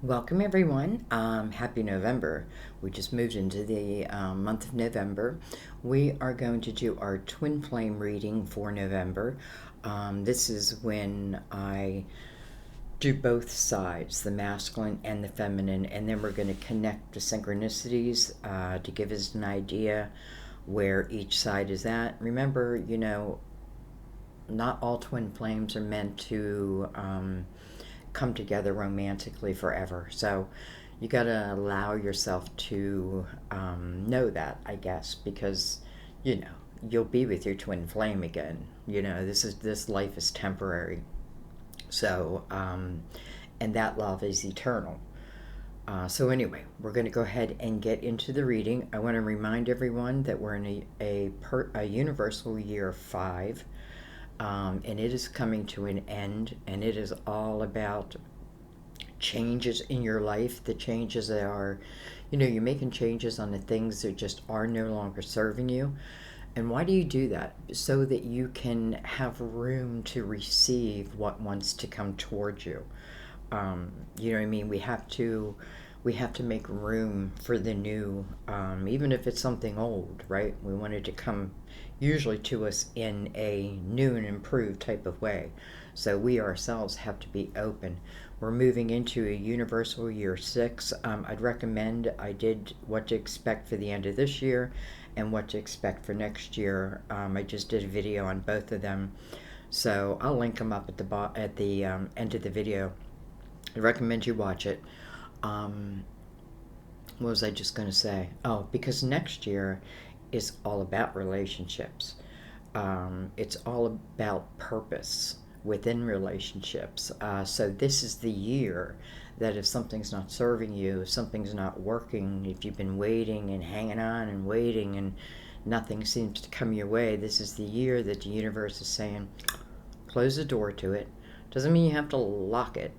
Welcome, everyone. Happy November. We just moved into the month of November. We are going to do our twin flame reading for November. This is when I do both sides, the masculine and the feminine, and then we're going to connect the synchronicities to give us an idea where each side is at. Remember, not all twin flames are meant to come together romantically forever. So you got to allow yourself to know that, I guess, because you'll be with your twin flame again. This life is temporary. So and that love is eternal. So anyway, we're going to go ahead and get into the reading. I want to remind everyone that we're in a universal year 5. And it is coming to an end, and it is all about changes in your life. The changes that are, you're making changes on the things that just are no longer serving you. And why do you do that? So that you can have room to receive what wants to come towards you. You know what I mean? We have to make room for the new, even if it's something old, right? We want it to come usually to us in a new and improved type of way. So we ourselves have to be open. We're moving into a universal year 6. I'd recommend I did what to expect for the end of this year and what to expect for next year. I just did a video on both of them, so I'll link them up at the end of the video. I recommend you watch it. What was I just going to say? Oh, because next year is all about relationships. It's all about purpose within relationships. So this is the year that if something's not serving you, if something's not working, if you've been waiting and hanging on and waiting and nothing seems to come your way, this is the year that the universe is saying, close the door to it. Doesn't mean you have to lock it.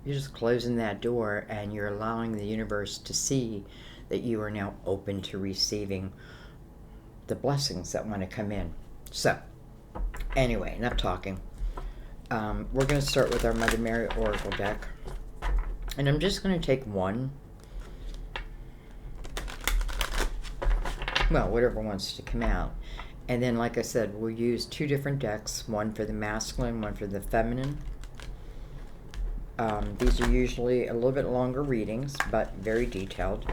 You're just closing that door and you're allowing the universe to see that you are now open to receiving the blessings that want to come in. So, anyway, enough talking. We're going to start with our Mother Mary Oracle deck. And I'm just going to take one. Well, whatever wants to come out. And then, like I said, we'll use 2 different decks. One for the masculine, one for the feminine. These are usually a little bit longer readings, but very detailed.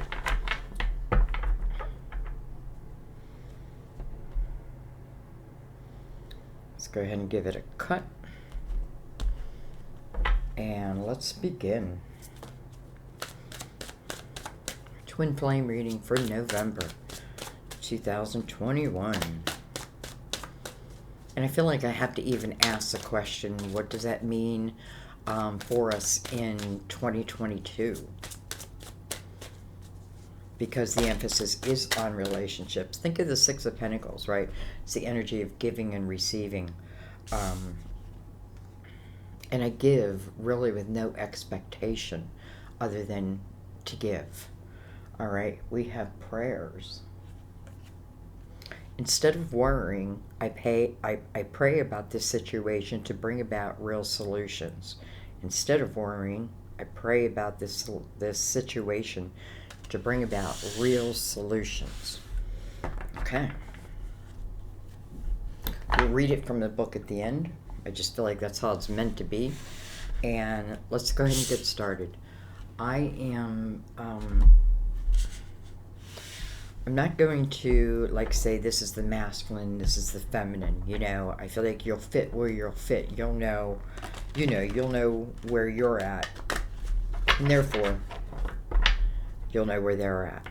Let's go ahead and give it a cut. And let's begin. Twin flame reading for November 2021. And I feel like I have to even ask the question, what does that mean for us in 2022? Because the emphasis is on relationships. Think of the 6 of Pentacles, right? It's the energy of giving and receiving. And I give really with no expectation other than to give. All right, we have prayers. Instead of worrying, I pray about this situation to bring about real solutions. Instead of worrying, I pray about this situation to bring about real solutions. Okay. We'll read it from the book at the end. I just feel like that's how it's meant to be. And let's go ahead and get started. I'm not going to say this is the masculine, this is the feminine. I feel like you'll fit where you'll fit. You'll know where you're at, and therefore you'll know where they're at.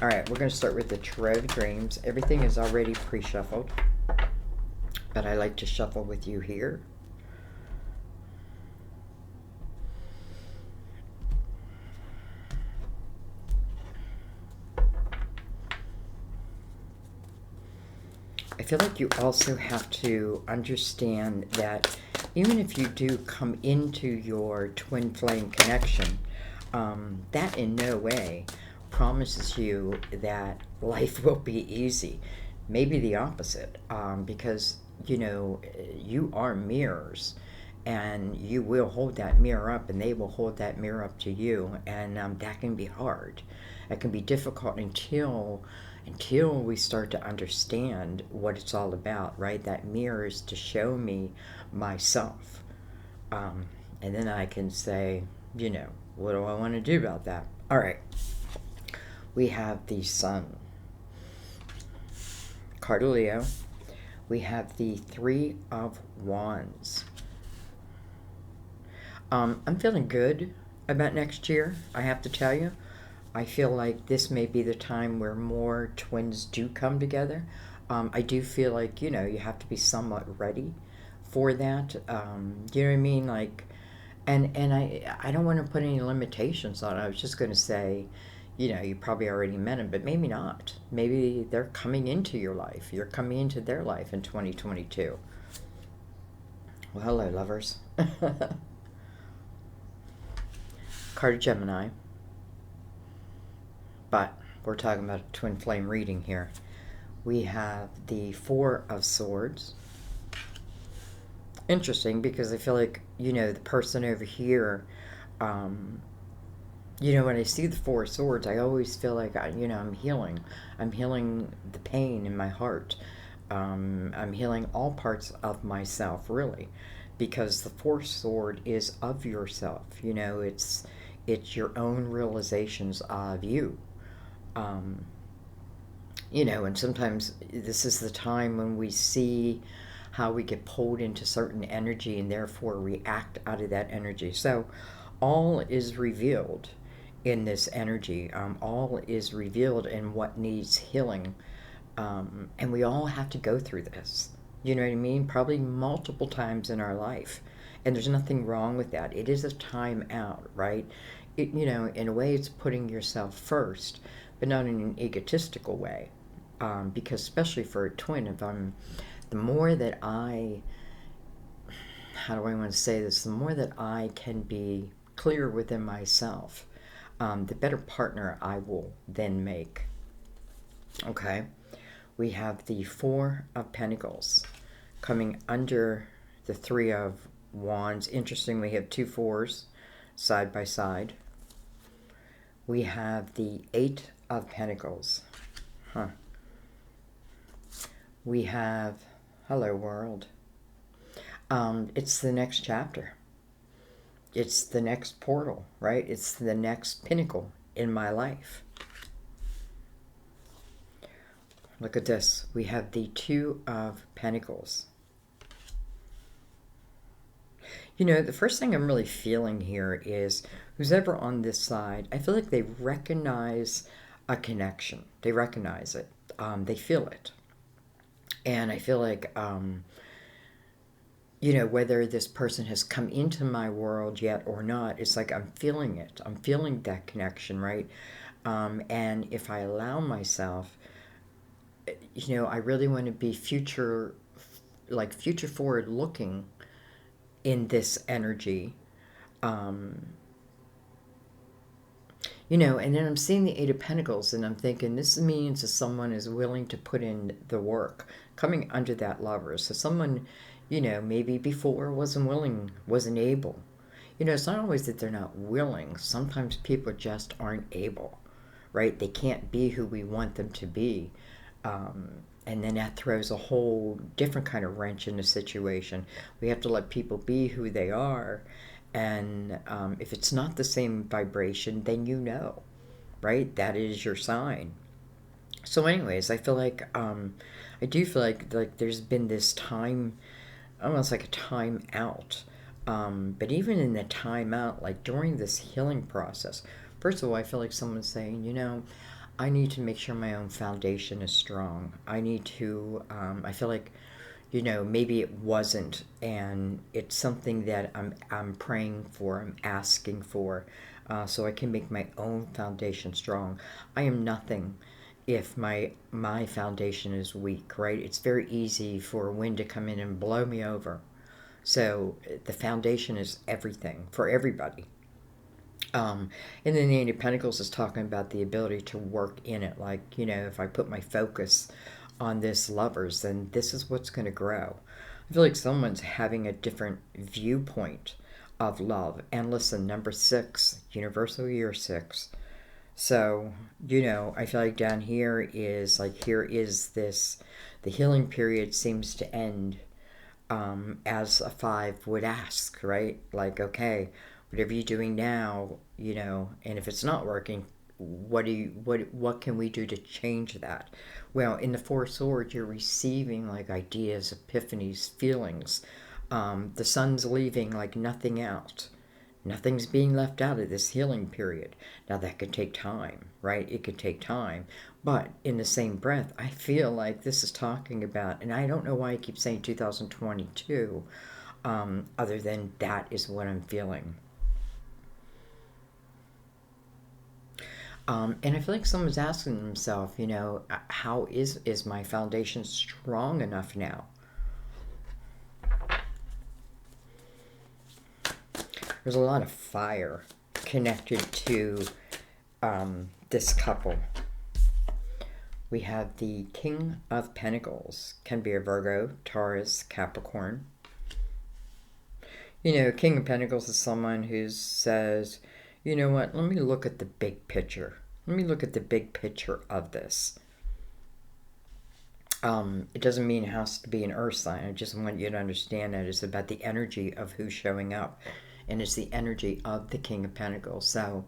All right, we're going to start with the Tarot of Dreams. Everything is already pre-shuffled, but I like to shuffle with you here. I feel like you also have to understand that even if you do come into your twin flame connection, that in no way promises you that life will be easy. Maybe the opposite, because you are mirrors, and you will hold that mirror up, and they will hold that mirror up to you, and that can be hard. It can be difficult until we start to understand what it's all about, right? That mirror is to show me myself, and then I can say, what do I want to do about that? All right, we have the Sun, card of Leo. We have the Three of Wands. I'm feeling good about next year, I have to tell you. I feel like this may be the time where more twins do come together. I do feel like, you have to be somewhat ready for that. You know what I mean? Like, and I don't want to put any limitations on it. I was just going to say, you probably already met them, but maybe not. Maybe they're coming into your life. You're coming into their life in 2022. Well, hello, lovers. Card of Gemini. But we're talking about a twin flame reading here. We have the Four of Swords. Interesting, because I feel like, the person over here, when I see the Four of Swords, I always feel like, I'm healing. I'm healing the pain in my heart. I'm healing all parts of myself, really, because the Fourth Sword is of yourself. It's your own realizations of you. And sometimes this is the time when we see how we get pulled into certain energy and therefore react out of that energy. So all is revealed in this energy. All is revealed in what needs healing. And we all have to go through this. You know what I mean? Probably multiple times in our life. And there's nothing wrong with that. It is a time out, right? In a way, it's putting yourself first, but not in an egotistical way. Because especially for a twin, the more that how do I want to say this? The more that I can be clear within myself, the better partner I will then make. Okay, we have the Four of Pentacles coming under the Three of Wands. Interesting, we have two fours side by side. We have the Eight of Pentacles. We have, hello world. It's the next chapter. It's the next portal, right? It's the next pinnacle in my life. Look at this. We have the Two of Pentacles. The first thing I'm really feeling here is who's ever on this side, I feel like they recognize a connection. They recognize it. They feel it. And I feel like, whether this person has come into my world yet or not, it's like I'm feeling it. I'm feeling that connection, right? And if I allow myself, I really want to be future forward looking in this energy. And then I'm seeing the Eight of Pentacles, and I'm thinking this means that someone is willing to put in the work, coming under that Lover. So someone, maybe before wasn't willing, wasn't able. It's not always that they're not willing. Sometimes people just aren't able, right? They can't be who we want them to be. And then that throws a whole different kind of wrench in the situation. We have to let people be who they are. And if it's not the same vibration, then right? That is your sign. So anyways, I feel like, I do feel like there's been this time, almost like a time out. But even in the time out, like during this healing process, first of all, I feel like someone's saying, I need to make sure my own foundation is strong. I need to, I feel like, maybe it wasn't, and it's something that I'm praying for, I'm asking for, so I can make my own foundation strong. I am nothing if my foundation is weak, right? It's very easy for a wind to come in and blow me over. So the foundation is everything for everybody. And then the Eight of Pentacles is talking about the ability to work in it. Like, if I put my focus on this Lovers, then this is what's going to grow. I feel like someone's having a different viewpoint of love. And listen, number 6, universal year 6. So, I feel like down here is like, here is this, the healing period seems to end as a 5 would ask, right? Like, okay, whatever you're doing now, and if it's not working, what can we do to change that? Well, in the 4 swords, you're receiving like ideas, epiphanies, feelings. The sun's leaving like nothing out. Nothing's being left out of this healing period. Now, that could take time, right? It could take time. But in the same breath, I feel like this is talking about, and I don't know why I keep saying 2022, other than that is what I'm feeling. And I feel like someone's asking themselves, how is my foundation strong enough now? There's a lot of fire connected to this couple. We have the King of Pentacles. Can be a Virgo, Taurus, Capricorn. King of Pentacles is someone who says, you know what, let me look at the big picture. Let me look at the big picture of this. It doesn't mean it has to be an earth sign. I just want you to understand that it's about the energy of who's showing up. And it's the energy of the King of Pentacles. So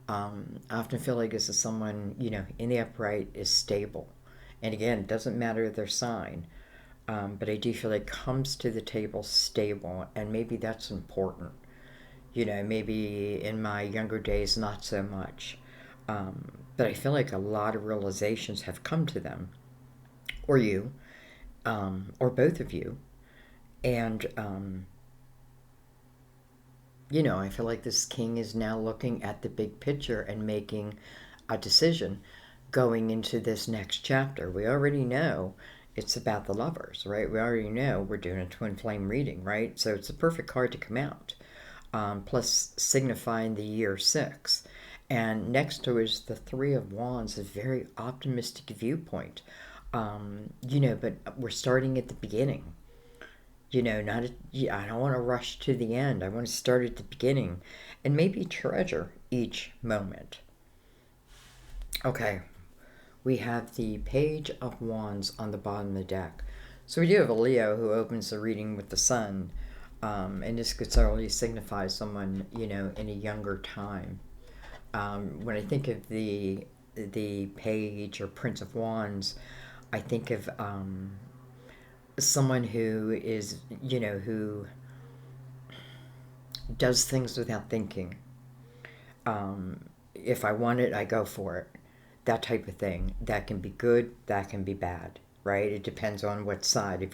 I often feel like this is someone, in the upright is stable. And again, it doesn't matter their sign. But I do feel like comes to the table stable. And maybe that's important. Maybe in my younger days, not so much. But I feel like a lot of realizations have come to them. Or you. Or both of you. And I feel like this king is now looking at the big picture and making a decision going into this next chapter. We already know it's about the lovers, right? We already know we're doing a twin flame reading, right? So it's a perfect card to come out. Plus signifying the year 6. And next to it is the 3 of Wands, a very optimistic viewpoint. But we're starting at the beginning. I don't want to rush to the end. I want to start at the beginning and maybe treasure each moment. Okay, we have the Page of Wands on the bottom of the deck. So we do have a Leo who opens the reading with the sun. And this could certainly signify someone, in a younger time. When I think of the Page or Prince of Wands, I think of someone who is, who does things without thinking. If I want it, I go for it. That type of thing. That can be good, that can be bad, right? It depends on what side. If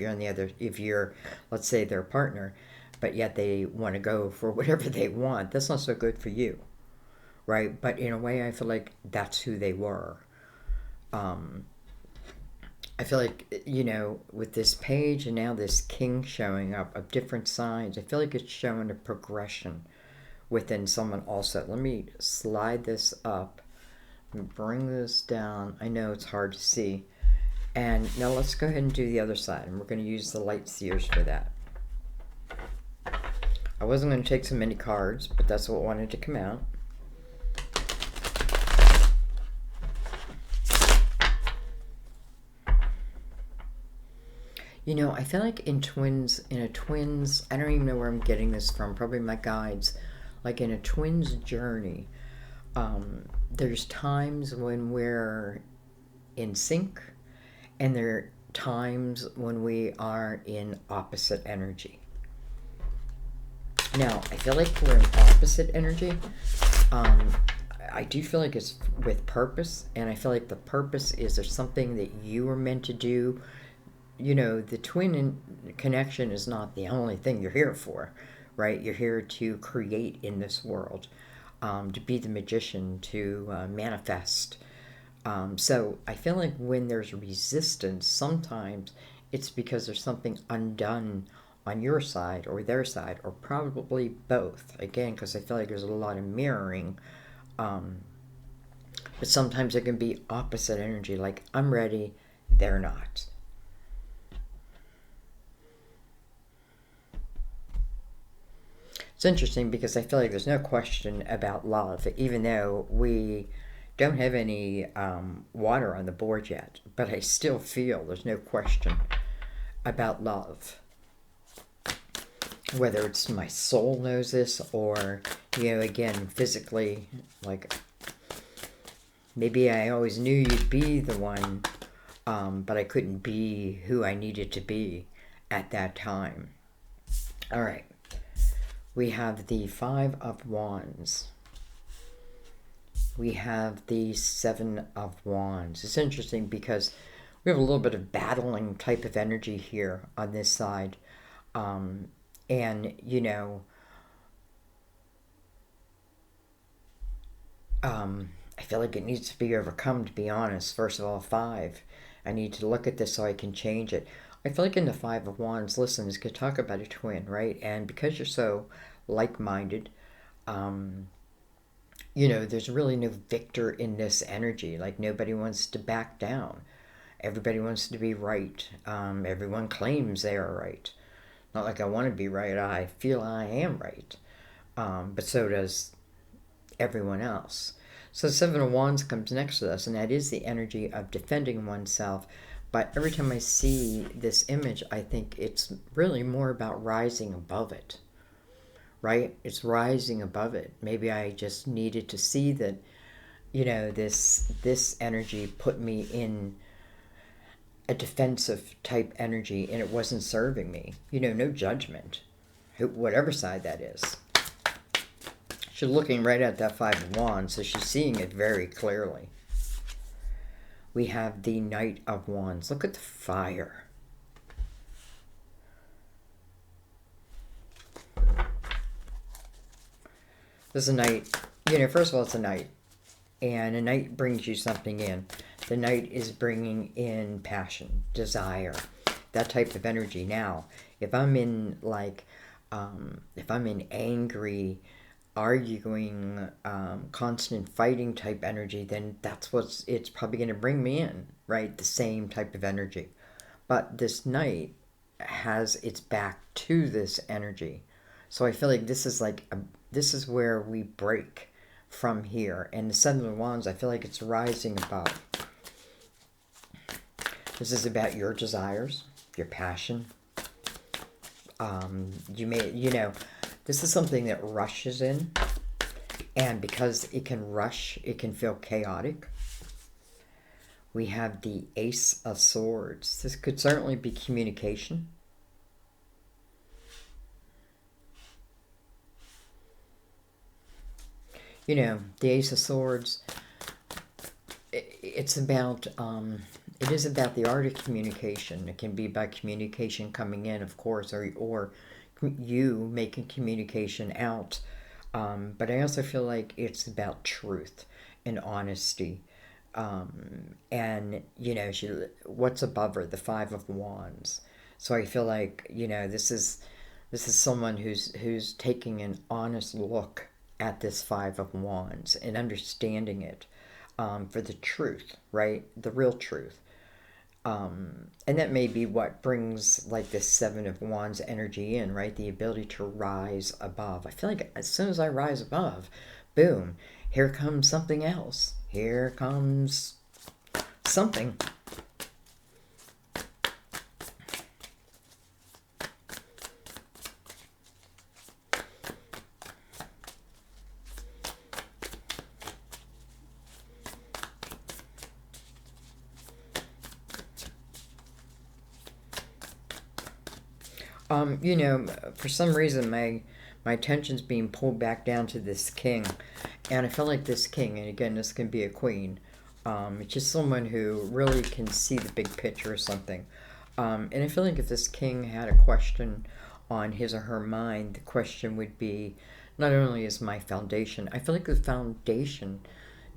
you're, let's say, their partner, but yet they want to go for whatever they want, that's not so good for you, right? But in a way, I feel like that's who they were. I feel like, with this page and now this king showing up of different signs, I feel like it's showing a progression within someone also. Let me slide this up and bring this down. I know it's hard to see. And now let's go ahead and do the other side. And we're going to use the light seers for that. I wasn't going to take so many cards, but that's what wanted to come out. I feel like in a twins, I don't even know where I'm getting this from, probably my guides, like in a twins journey, there's times when we're in sync, and there are times when we are in opposite energy. Now, I feel like we're in opposite energy. I do feel like it's with purpose, and I feel like the purpose is there's something that you were meant to do. The twin connection is not the only thing you're here for, right? You're here to create in this world, to be the magician, to manifest. So I feel like when there's resistance, sometimes it's because there's something undone on your side or their side, or probably both. Again, because I feel like there's a lot of mirroring. But sometimes it can be opposite energy, like I'm ready, they're not. It's interesting because I feel like there's no question about love, even though we don't have any water on the board yet. But I still feel there's no question about love. Whether it's my soul knows this or, again, physically, like maybe I always knew you'd be the one, but I couldn't be who I needed to be at that time. All right. We have the Five of Wands. We have the Seven of Wands. It's interesting because we have a little bit of battling type of energy here on this side. And, I feel like it needs to be overcome, to be honest. First of all, five. I need to look at this so I can change it. I feel like in the Five of Wands, listen, this could talk about a twin, right? And because you're so like-minded, there's really no victor in this energy. Like, nobody wants to back down. Everybody wants to be right. Everyone claims they are right. Not like I want to be right. I feel I am right. But so does everyone else. So the Seven of Wands comes next to us, and that is the energy of defending oneself. But every time I see this image, I think it's really more about rising above it, right? It's rising above it. Maybe I just needed to see that, this energy put me in a defensive type energy, and it wasn't serving me. No judgment, whatever side that is. She's looking right at that Five of Wands, so she's seeing it very clearly. We have the Knight of Wands. Look at the fire. This is a knight. First of all, it's a knight. And a knight brings you something in. The knight is bringing in passion, desire, that type of energy. Now, if I'm in angry, arguing, constant fighting type energy, then it's probably going to bring me in, right? The same type of energy. But this knight has its back to this energy. So I feel like this is where we break from here. And the Seven of Wands, I feel like it's rising above. This is about your desires, your passion. This is something that rushes in, and because it can rush, it can feel chaotic. We have the Ace of Swords. This could certainly be communication. The Ace of Swords, it is about the art of communication. It can be about communication coming in, of course, or you making communication out. But I also feel like it's about truth and honesty. And, what's above her? The Five of Wands. So I feel like, this is someone who's taking an honest look at this Five of Wands and understanding it for the truth, right? The real truth. And that may be what brings like this Seven of Wands energy in, right? The ability to rise above. I feel like as soon as I rise above, boom, here comes something else. Here comes something. For some reason, my attention's being pulled back down to this king, and I feel like this king, and again, this can be a queen. It's just someone who really can see the big picture or something. And I feel like if this king had a question on his or her mind, the question would be, not only is my foundation, I feel like the foundation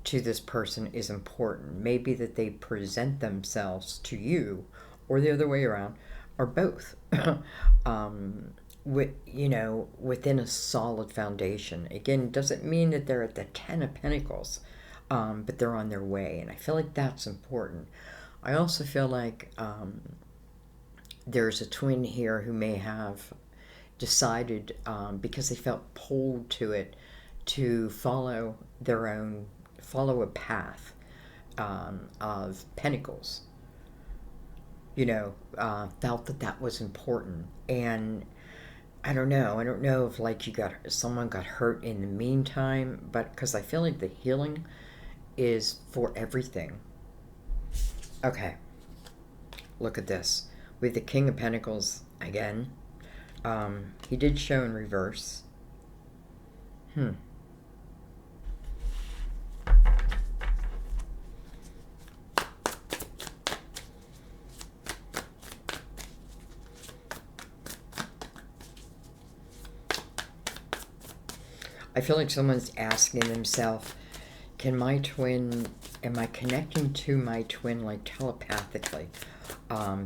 to this person is important. Maybe that they present themselves to you, or the other way around, or both. Within a solid foundation. Again, doesn't mean that they're at the Ten of Pentacles, but they're on their way, and I feel like that's important. I also feel like there's a twin here who may have decided, because they felt pulled to it, to follow a path of pentacles. Felt that that was important. And I don't know. I don't know if like someone got hurt in the meantime, but because I feel like the healing is for everything. Okay, look at this. With the King of Pentacles again. He did show in reverse. I feel like someone's asking themselves, am I connecting to my twin like telepathically,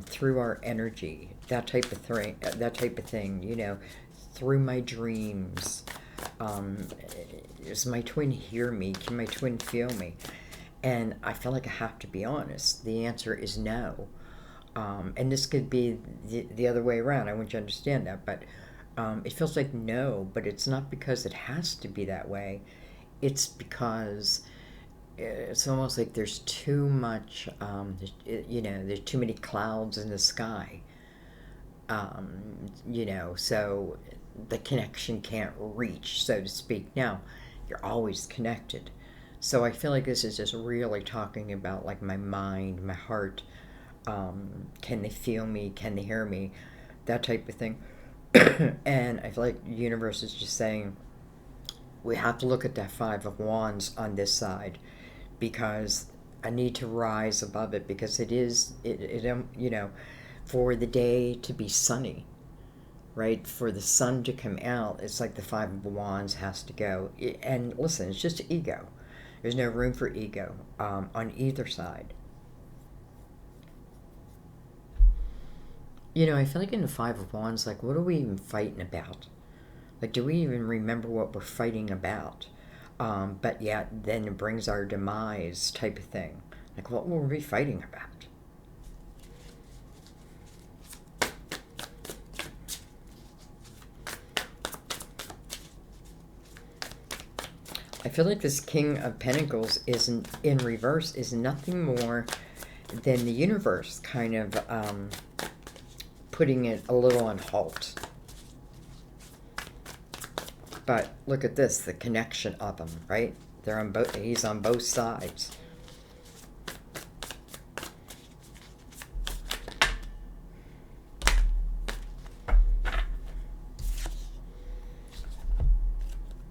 through our energy, that type of thing, through my dreams? Does my twin hear me? Can my twin feel me? And I feel like I have to be honest. The answer is no. And this could be the other way around. I want you to understand that. But it feels like no, but it's not because it has to be that way. It's because it's almost like there's too much, there's too many clouds in the sky. So the connection can't reach, so to speak. Now, you're always connected. So I feel like this is just really talking about like my mind, my heart. Can they feel me? Can they hear me? That type of thing. And I feel like the universe is just saying we have to look at that Five of Wands on this side, because I need to rise above it, because for the day to be sunny, right? For the sun to come out, it's like the Five of Wands has to go. And listen, it's just ego. There's no room for ego on either side. I feel like in the Five of Wands, like, what are we even fighting about? Like, do we even remember what we're fighting about? But yet, then it brings our demise type of thing. Like, what were we fighting about? I feel like this King of Pentacles in reverse is nothing more than the universe kind of putting it a little on halt. But look at this, the connection of them, right? He's on both sides.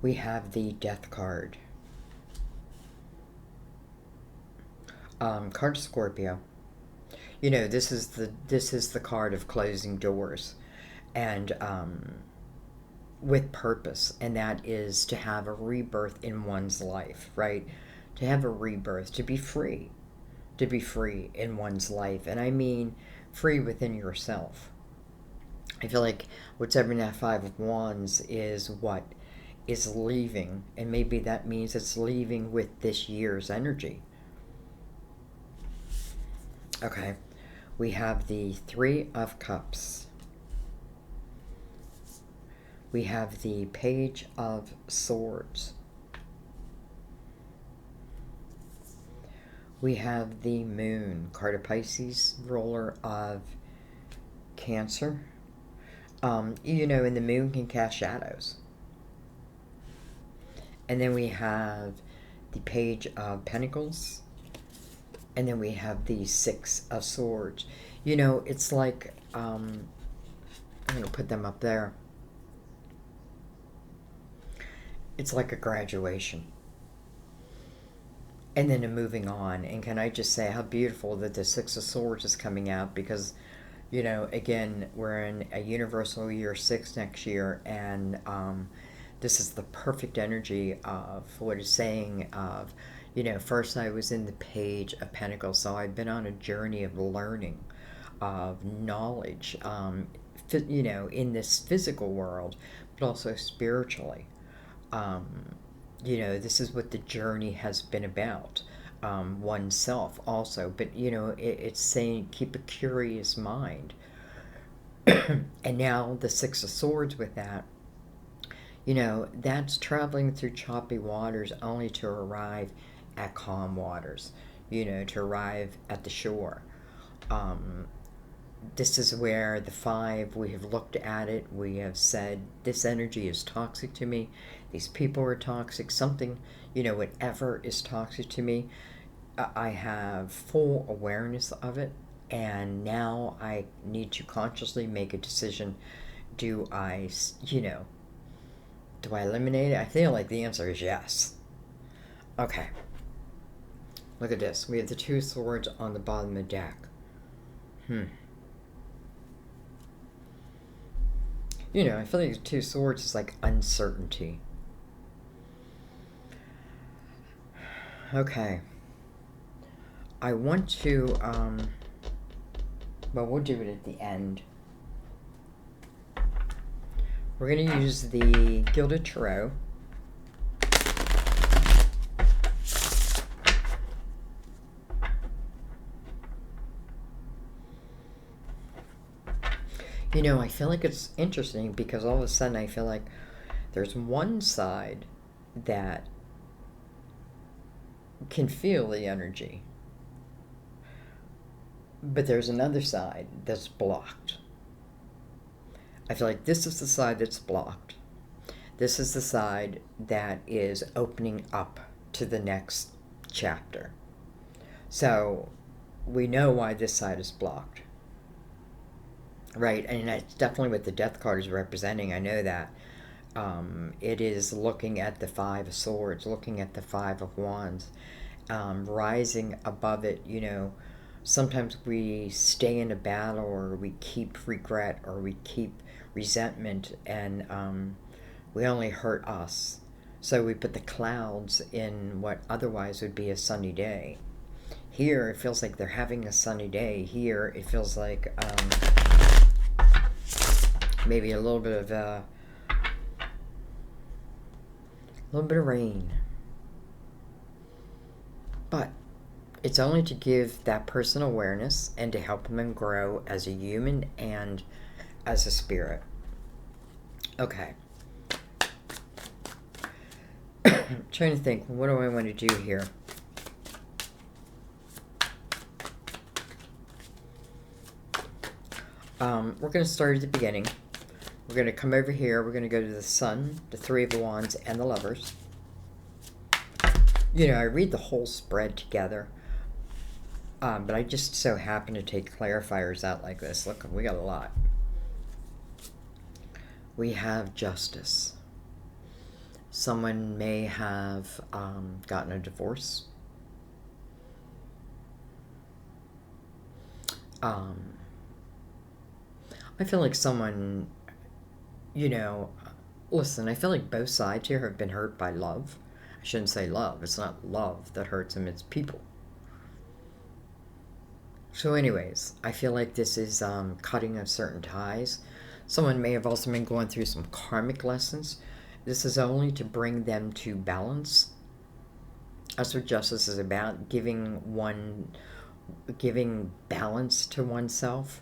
We have the Death card. Card Scorpio. This is the card of closing doors, and with purpose, and that is to have a rebirth in one's life, right? To have a rebirth, to be free in one's life, and I mean free within yourself. I feel like whatever in that Five of Wands is what is leaving, and maybe that means it's leaving with this year's energy. Okay, we have the Three of Cups. We have the Page of Swords. We have the Moon, card of Pisces, ruler of Cancer. And the Moon can cast shadows. And then we have the Page of Pentacles. And then we have the Six of Swords. It's like, I'm going to put them up there. It's like a graduation. And then a moving on. And can I just say how beautiful that the Six of Swords is coming out, because, again, we're in a universal year 6 next year, and this is the perfect energy of what it's saying of, first I was in the Page of Pentacles, so I've been on a journey of learning, of knowledge, in this physical world, but also spiritually. This is what the journey has been about, oneself also. But, it's saying keep a curious mind. And now the Six of Swords with that, that's traveling through choppy waters only to arrive at calm waters, to arrive at the shore. Um, this is where the five, we have looked at it, we have said, this energy is toxic to me, these people are toxic, something, whatever is toxic to me, I have full awareness of it, and now I need to consciously make a decision. Do I, do I eliminate it? I feel like the answer is yes. Okay. Look at this. We have the two swords on the bottom of the deck. I feel like the two swords is like uncertainty. Okay. I want to, well, we'll do it at the end. We're going to use the Gilded Tarot. I feel like it's interesting because all of a sudden I feel like there's one side that can feel the energy, but there's another side that's blocked. I feel like this is the side that's blocked. This is the side that is opening up to the next chapter. So we know why this side is blocked. Right, and that's definitely what the Death card is representing. I know that. It is looking at the Five of Swords, looking at the Five of Wands, rising above it. Sometimes we stay in a battle, or we keep regret, or we keep resentment, and we only hurt us. So we put the clouds in what otherwise would be a sunny day. Here, it feels like they're having a sunny day. Here, it feels like maybe a little bit of rain. But it's only to give that person awareness and to help them grow as a human and as a spirit. Okay. I'm trying to think, what do I want to do here? We're going to start at the beginning. We're going to come over here. We're going to go to the Sun, the Three of Wands, and the Lovers. I read the whole spread together. But I just so happen to take clarifiers out like this. Look, we got a lot. We have Justice. Someone may have gotten a divorce. I feel like someone, listen, I feel like both sides here have been hurt by love. I shouldn't say love. It's not love that hurts them, it's people. So anyways, I feel like this is cutting of certain ties. Someone may have also been going through some karmic lessons. This is only to bring them to balance. That's what justice is about, giving balance to oneself.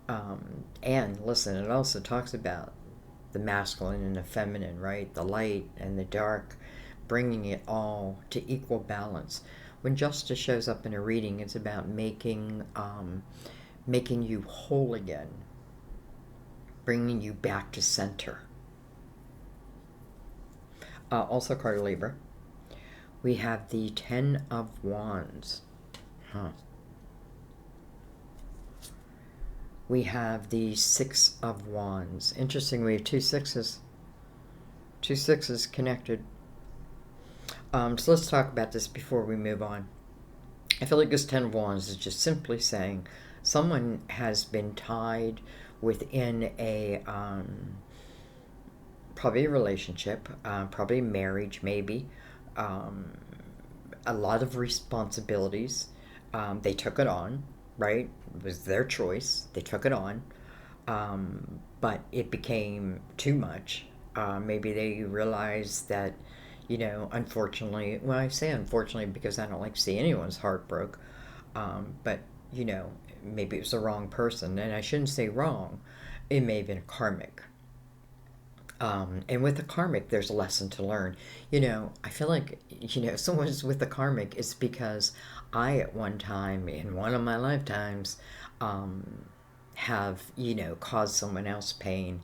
And listen, it also talks about the masculine and the feminine, right? The light and the dark, bringing it all to equal balance. When justice shows up in a reading, it's about making you whole again, bringing you back to center. Also, card of Libra. We have the Ten of Wands. We have the Six of Wands. Interesting, we have two sixes. Two sixes connected. So let's talk about this before we move on. I feel like this Ten of Wands is just simply saying someone has been tied within a probably a relationship, probably marriage, maybe. A lot of responsibilities. They took it on, right? It was their choice. They took it on. But it became too much. Maybe they realized that, unfortunately, well, I say unfortunately because I don't like to see anyone's heart broke. But, maybe it was the wrong person. And I shouldn't say wrong. It may have been a karmic. And with the karmic, there's a lesson to learn. I feel like, someone's with the karmic is because I, at one time in one of my lifetimes, um, have, caused someone else pain.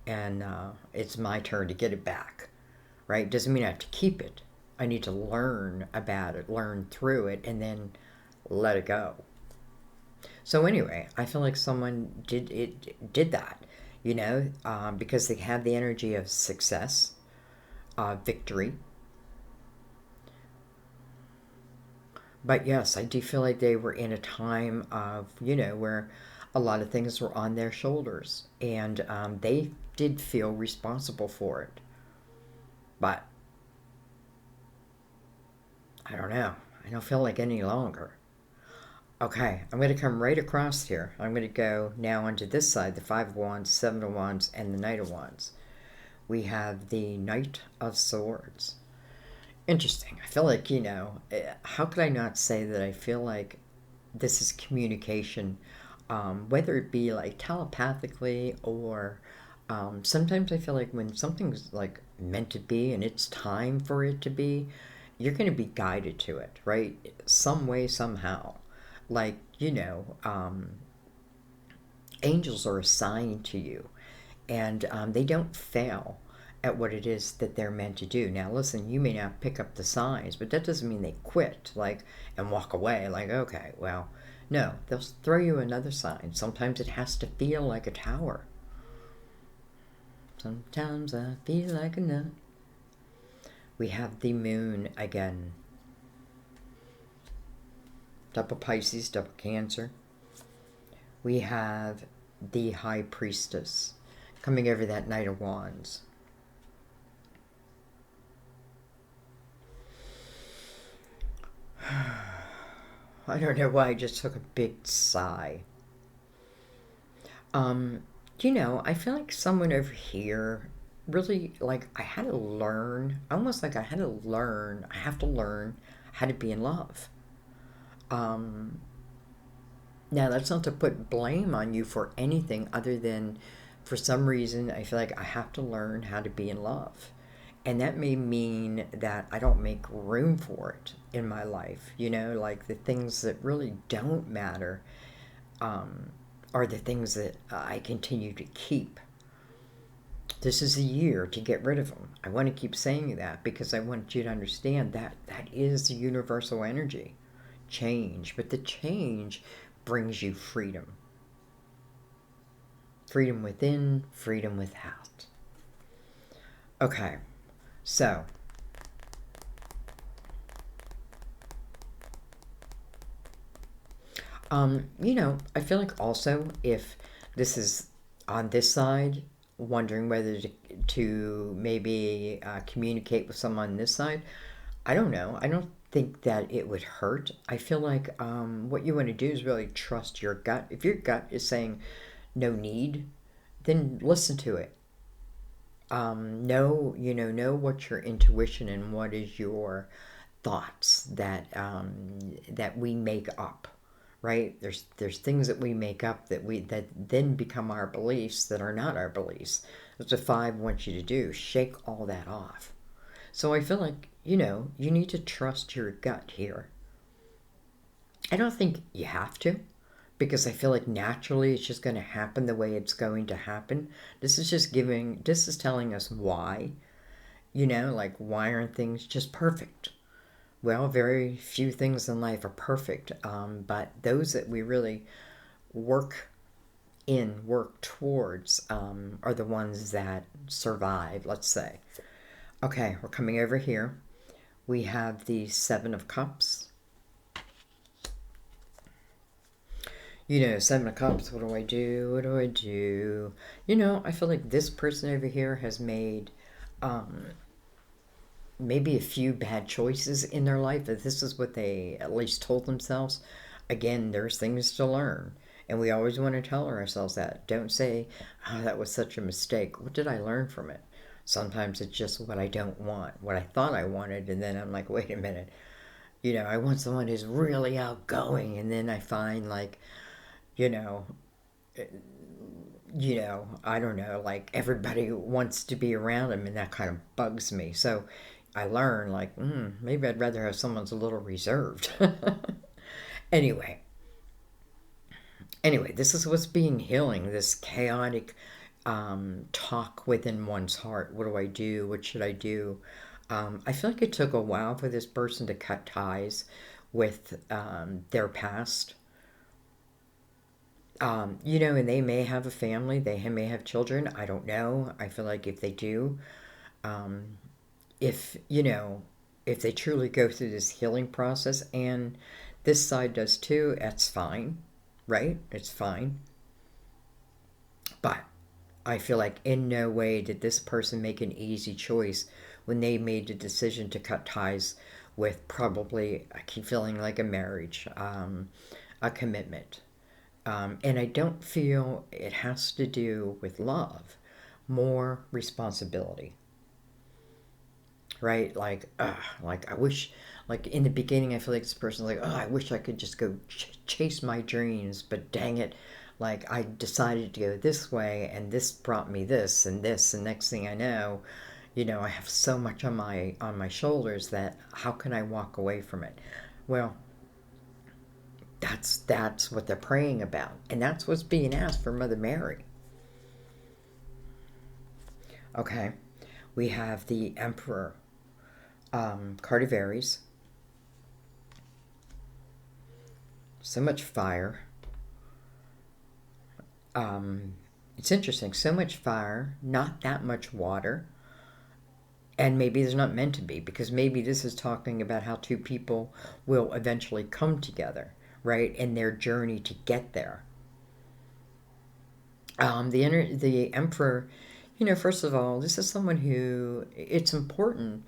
And it's my turn to get it back, right? Doesn't mean I have to keep it. I need to learn about it, learn through it, and then let it go. So anyway, I feel like someone did that, because they have the energy of success, victory. But yes, I do feel like they were in a time of, where a lot of things were on their shoulders, and they did feel responsible for it. But I don't know. I don't feel like any longer. Okay, I'm going to come right across here. I'm going to go now onto this side, the Five of Wands, Seven of Wands, and the Knight of Wands. We have the Knight of Swords. Interesting. I feel like, how could I not say that I feel like this is communication, whether it be like telepathically or sometimes I feel like when something's like meant to be and it's time for it to be, you're going to be guided to it, right? Some way, somehow. Like, angels are assigned to you, and they don't fail at what it is that they're meant to do. Now, listen, you may not pick up the signs, but that doesn't mean they quit, like, and walk away, like, okay, well, no, they'll throw you another sign. Sometimes it has to feel like a tower. Sometimes I feel like a nut. We have the moon again. Double Pisces, double Cancer. We have the High Priestess coming over that Knight of Wands. I don't know why I just took a big sigh. I feel like someone over here really, like, I had to learn, almost like I have to learn how to be in love. Um, Now, that's not to put blame on you for anything other than for some reason I feel like I have to learn how to be in love. And that may mean that I don't make room for it in my life, like the things that really don't matter um, are the things that I continue to keep. This is a year to get rid of them. I want to keep saying that because I want you to understand that that is the universal energy. Change, but the change brings you freedom. Freedom within, freedom without. Okay, so I feel like also if this is on this side, wondering whether to maybe communicate with someone on this side, I don't know. I don't think that it would hurt. I feel like what you want to do is really trust your gut. If your gut is saying no need, then listen to it. Know what your intuition and what is your thoughts that we make up, right? There's things that we make up that then become our beliefs that are not our beliefs. That's what five wants you to do. Shake all that off. So I feel like, you need to trust your gut here. I don't think you have to, because I feel like naturally it's just going to happen the way it's going to happen. This is telling us why, like why aren't things just perfect? Well, very few things in life are perfect, but those that we really work work towards, are the ones that survive, let's say. Okay, we're coming over here. We have the Seven of Cups. Seven of Cups, what do I do? What do I do? I feel like this person over here has made maybe a few bad choices in their life, that this is what they at least told themselves. Again, there's things to learn. And we always want to tell ourselves that. Don't say, oh, that was such a mistake. What did I learn from it? Sometimes it's just what I don't want, what I thought I wanted, and then I'm like, wait a minute. I want someone who's really outgoing, and then I find like, you know, I don't know, like everybody wants to be around him, and that kind of bugs me. So I learn, like, maybe I'd rather have someone's a little reserved. anyway, this is what's being healing, this chaotic talk within one's heart. What do I do? What should I do? I feel like it took a while for this person to cut ties with their past. And they may have a family, they may have children. I don't know. I feel like if they do, um, if, if they truly go through this healing process, and this side does too, that's fine, right? It's fine. But I feel like in no way did this person make an easy choice when they made the decision to cut ties with, probably, I keep feeling like, a marriage, a commitment. And I don't feel it has to do with love, more responsibility, right? Like I wish, like in the beginning, I feel like this person's like, oh, I wish I could just go chase my dreams, but dang it, like I decided to go this way, and this brought me this and this, and next thing I know, I have so much on my shoulders that how can I walk away from it? Well, that's what they're praying about, and that's what's being asked for Mother Mary. Okay, we have the Emperor, card of Aries. So much fire. It's interesting. So much fire, not that much water. And maybe there's not meant to be, because maybe this is talking about how two people will eventually come together, right? In their journey to get there. The Emperor, first of all, this is someone who it's important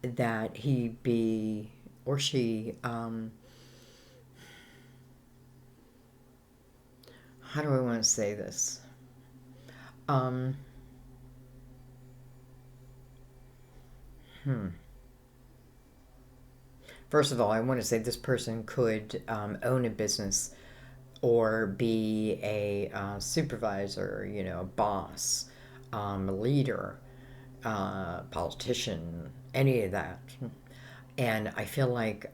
that he be, or she, how do I want to say this? Um, hmm. First of all, I want to say this person could own a business or be a supervisor, a boss, a leader, politician, any of that. And I feel like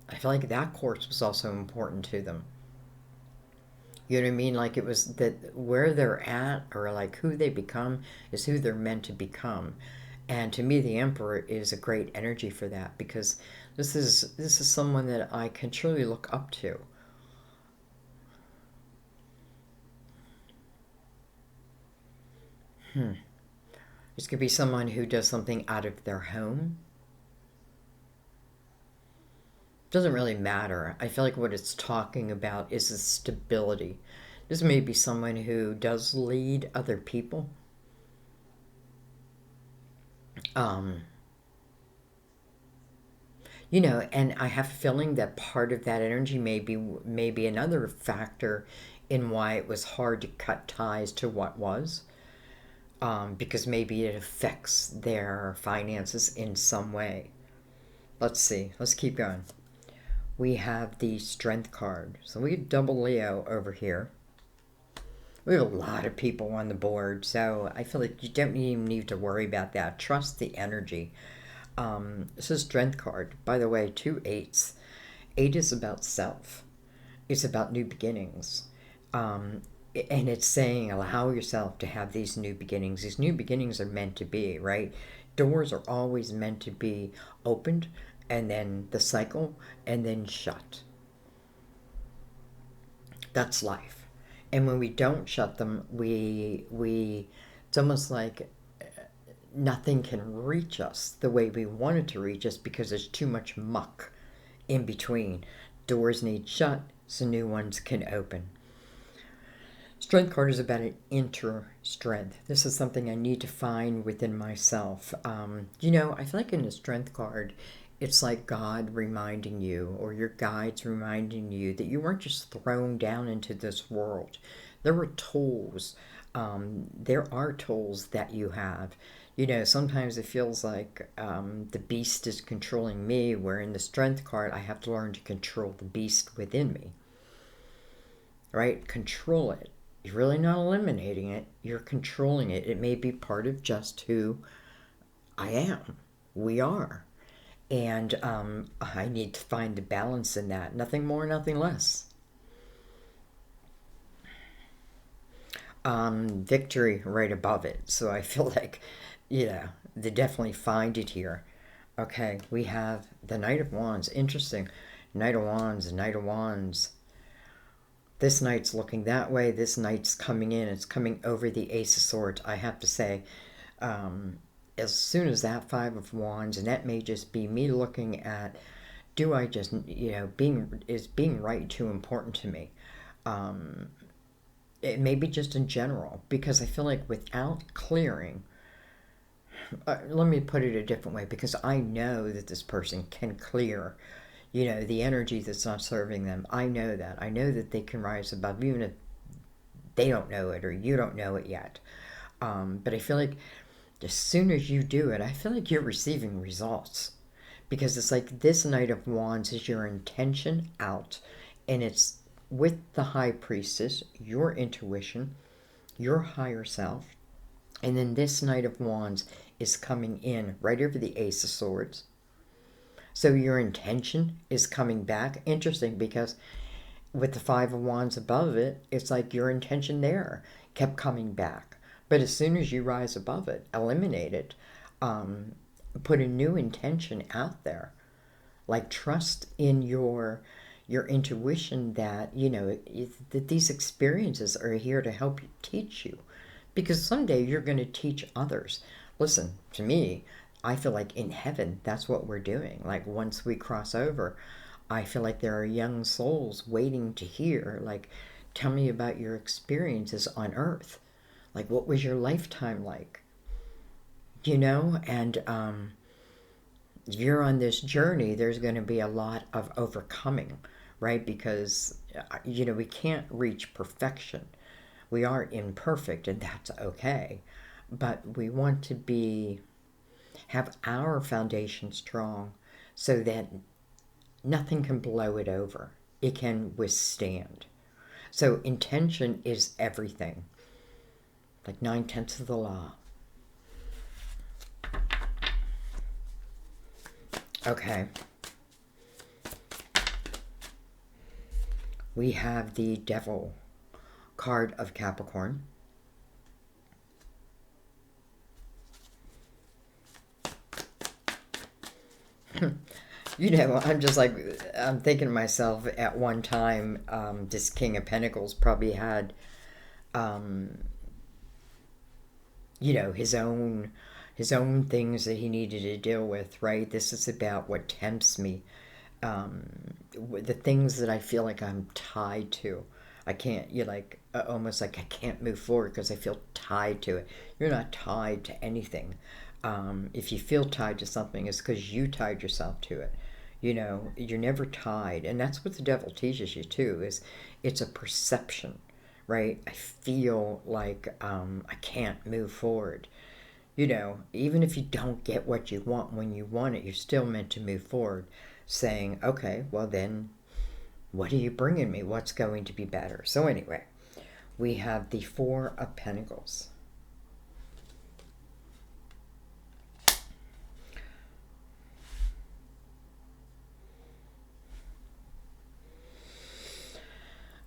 that course was also important to them. You know what I mean? Like it was that where they're at, or like who they become is who they're meant to become. And to me, the Emperor is a great energy for that, because this is someone that I can truly look up to. Hmm. This could be someone who does something out of their home. Doesn't really matter. I feel like what it's talking about is the stability. This may be someone who does lead other people. Um, and I have a feeling that part of that energy may be another factor in why it was hard to cut ties to what was. Because maybe it affects their finances in some way. Let's see. Let's keep going. We have the Strength card. So we have double Leo over here. We have a lot of people on the board, so I feel like you don't even need to worry about that. Trust the energy. This is Strength card. By the way, 2 8s. 8 is about self. It's about new beginnings. Um, and it's saying allow yourself to have these new beginnings. These new beginnings are meant to be, right? Doors are always meant to be opened, and then the cycle, and then shut. That's life. And when we don't shut them, we it's almost like nothing can reach us the way we want it to reach us, because there's too much muck in between. Doors need shut so new ones can open. Strength card is about an inner strength. This is something I need to find within myself. I feel like in the strength card, it's like God reminding you, or your guides reminding you, that you weren't just thrown down into this world. There were tools. There are tools that you have. Sometimes it feels like the beast is controlling me, where in the strength card, I have to learn to control the beast within me, right? Control it. You're really not eliminating it. You're controlling it. It may be part of just who I am. We are. And I need to find the balance in that. Nothing more, nothing less. Victory right above it. So I feel like, they definitely find it here. Okay, we have the Knight of Wands. Interesting. Knight of Wands, Knight of Wands. This knight's looking that way. This knight's coming in. It's coming over the Ace of Swords. I have to say, as soon as that Five of Wands, and that may just be me looking at, do I just, being right too important to me? It may be just in general, because I feel like without clearing, let me put it a different way, because I know that this person can clear, the energy that's not serving them. I know that. I know that they can rise above, even if they don't know it or you don't know it yet. But I feel like as soon as you do it, I feel like you're receiving results. Because it's like this Knight of Wands is your intention out, and it's with the High Priestess, your intuition, your higher self. And then this Knight of Wands is coming in right over the Ace of Swords. So your intention is coming back. Interesting, because with the Five of Wands above it, it's like your intention there kept coming back. But as soon as you rise above it, eliminate it, put a new intention out there. Like trust in your intuition that, that these experiences are here to help you, teach you. Because someday you're going to teach others. Listen, to me, I feel like in heaven, that's what we're doing. Like once we cross over, I feel like there are young souls waiting to hear, like, tell me about your experiences on earth. Like, what was your lifetime like? And if you're on this journey, there's going to be a lot of overcoming, right? Because, we can't reach perfection. We are imperfect, and that's okay. But we want to have our foundation strong so that nothing can blow it over. It can withstand. So intention is everything. Like 9/10 of the law. Okay. We have the Devil card of Capricorn. I'm just like, I'm thinking to myself, at one time, this King of Pentacles probably had, his own things that he needed to deal with, right? This is about what tempts me, the things that I feel like I'm tied to. I can't, almost like I can't move forward because I feel tied to it. You're not tied to anything. If you feel tied to something, it's because you tied yourself to it. You're never tied. And that's what the devil teaches you too, is it's a perception, right? I feel like I can't move forward. Even if you don't get what you want when you want it, you're still meant to move forward, saying, okay, well then, what are you bringing me? What's going to be better? So anyway, we have the Four of Pentacles.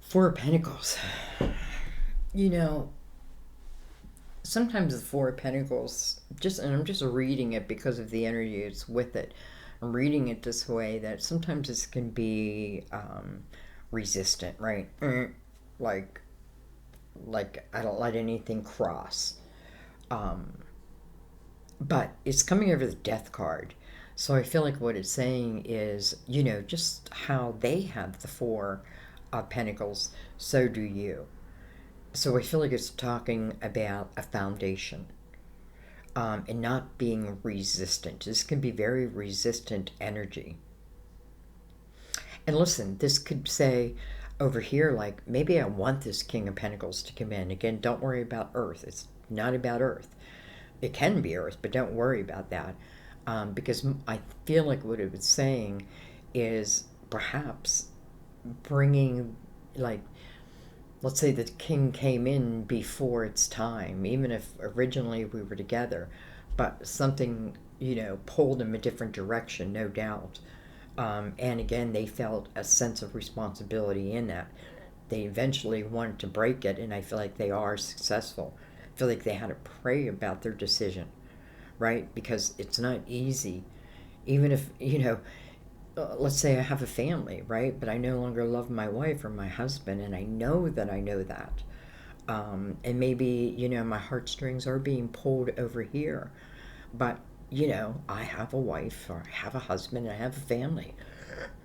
Four of Pentacles. Sometimes the Four of Pentacles, and I'm just reading it because of the energy it's with it. I'm reading it this way, that sometimes this can be resistant, right? Like I don't let anything cross. But it's coming over the Death card. So I feel like what it's saying is, just how they have the Four of Pentacles, so do you. So I feel like it's talking about a foundation, and not being resistant. This can be very resistant energy. And listen, this could say over here, like, maybe I want this King of Pentacles to come in. Again, don't worry about Earth. It's not about Earth. It can be Earth, but don't worry about that. Because I feel like what it was saying is perhaps bringing, like, let's say the king came in before its time, even if originally we were together, but something, pulled him a different direction, no doubt. And again, they felt a sense of responsibility in that. They eventually wanted to break it, and I feel like they are successful. I feel like they had to pray about their decision, right? Because it's not easy. Even if, let's say I have a family, right? But I no longer love my wife or my husband, and I know that I know that. And maybe, my heartstrings are being pulled over here. But, I have a wife, or I have a husband, and I have a family.